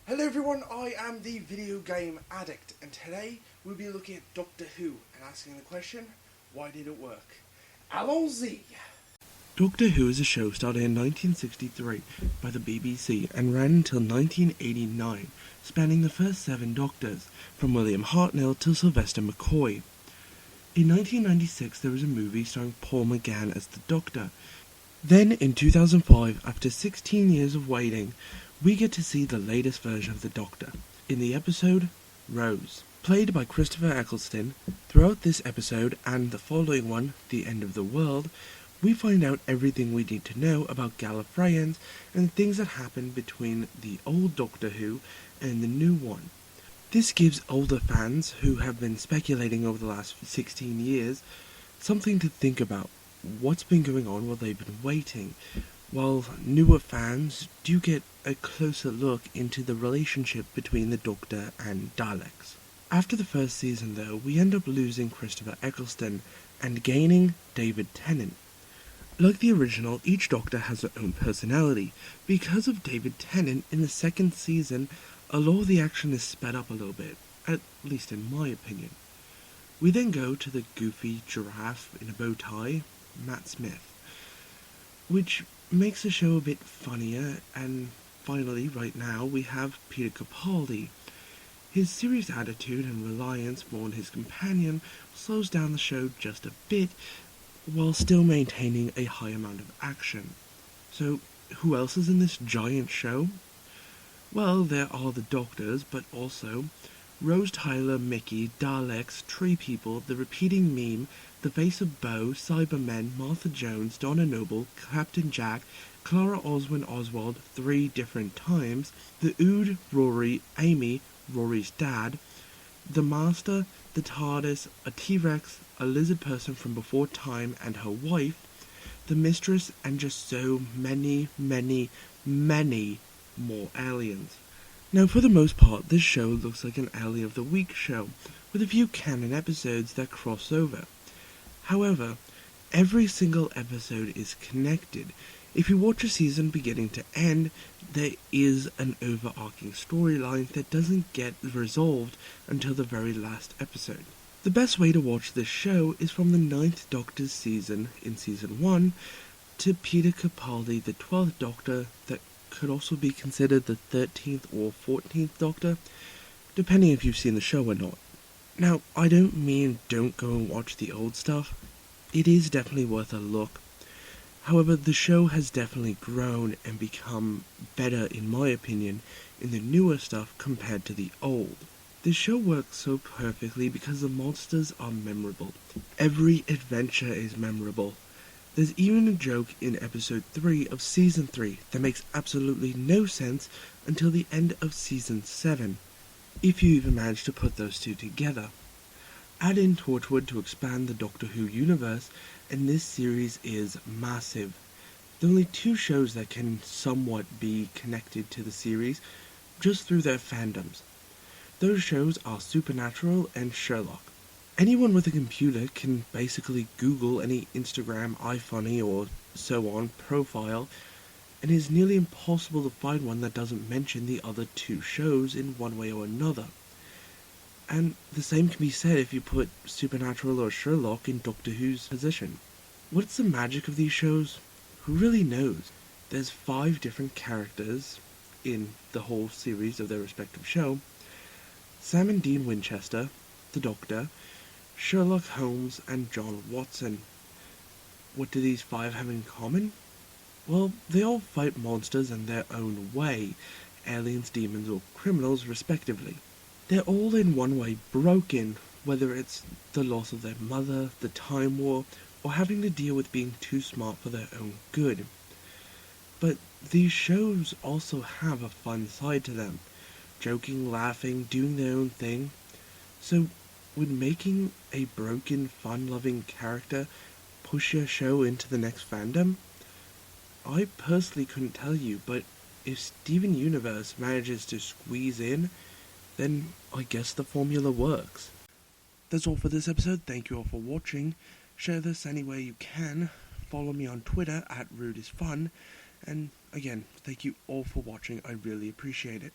Hello everyone, I am the Video Game Addict, and today we'll be looking at Doctor Who and asking the question, why did it work? Allons-y! Doctor Who is a show started in 1963 by the BBC and ran until 1989, spanning the first 7 Doctors, from William Hartnell till Sylvester McCoy. In 1996 there was a movie starring Paul McGann as the Doctor. Then in 2005, after 16 years of waiting, we get to see the latest version of the Doctor, in the episode Rose. Played by Christopher Eccleston, throughout this episode and the following one, The End of the World, we find out everything we need to know about Gallifreyans and things that happened between the old Doctor Who and the new one. This gives older fans, who have been speculating over the last 16 years, something to think about. What's been going on while they've been waiting, while newer fans do get a closer look into the relationship between the Doctor and Daleks. After the first season though, we end up losing Christopher Eccleston and gaining David Tennant. Like the original, each Doctor has their own personality. Because of David Tennant, in the second season, a lot of the action is sped up a little bit, at least in my opinion. We then go to the goofy giraffe in a bow tie, Matt Smith, which makes the show a bit funnier, and finally, right now, we have Peter Capaldi. His serious attitude and reliance more on his companion slows down the show just a bit, while still maintaining a high amount of action. So, who else is in this giant show? Well, there are the Doctors, but also Rose Tyler, Mickey, Daleks, Tree People, the repeating meme, the Face of Bo, Cybermen, Martha Jones, Donna Noble, Captain Jack, Clara Oswin Oswald 3 different times, the Ood, Rory, Amy, Rory's dad, the Master, the TARDIS, a T-Rex, a lizard person from before time and her wife, the Mistress, and just so many more aliens. Now, for the most part, this show looks like an Alien of the Week show, with a few canon episodes that cross over. However, every single episode is connected. If you watch a season beginning to end, there is an overarching storyline that doesn't get resolved until the very last episode. The best way to watch this show is from the 9th Doctor's season in Season 1 to Peter Capaldi, the 12th Doctor, that could also be considered the 13th or 14th Doctor, depending if you've seen the show or not. Now, I don't mean don't go and watch the old stuff. It is definitely worth a look. However, the show has definitely grown and become better, in my opinion, in the newer stuff compared to the old. This show works so perfectly because the monsters are memorable. Every adventure is memorable. There's even a joke in episode 3 of season 3 that makes absolutely no sense until the end of season 7, if you even manage to put those two together. Add in Torchwood to expand the Doctor Who universe, and this series is massive. There are only 2 shows that can somewhat be connected to the series just through their fandoms. Those shows are Supernatural and Sherlock. Anyone with a computer can basically Google any Instagram, iFunny, or so on profile, and it is nearly impossible to find one that doesn't mention the other 2 shows in one way or another. And the same can be said if you put Supernatural or Sherlock in Doctor Who's position. What's the magic of these shows? Who really knows? There's 5 different characters in the whole series of their respective show. Sam and Dean Winchester, the Doctor, Sherlock Holmes, and John Watson. What do these 5 have in common? Well, they all fight monsters in their own way, aliens, demons, or criminals respectively. They're all in one way broken, whether it's the loss of their mother, the Time War, or having to deal with being too smart for their own good. But these shows also have a fun side to them, joking, laughing, doing their own thing. So, would making a broken, fun-loving character push your show into the next fandom? I personally couldn't tell you, but if Steven Universe manages to squeeze in, then I guess the formula works. That's all for this episode. Thank you all for watching. Share this anywhere you can. Follow me on Twitter @RudeIsFun. And again, thank you all for watching. I really appreciate it.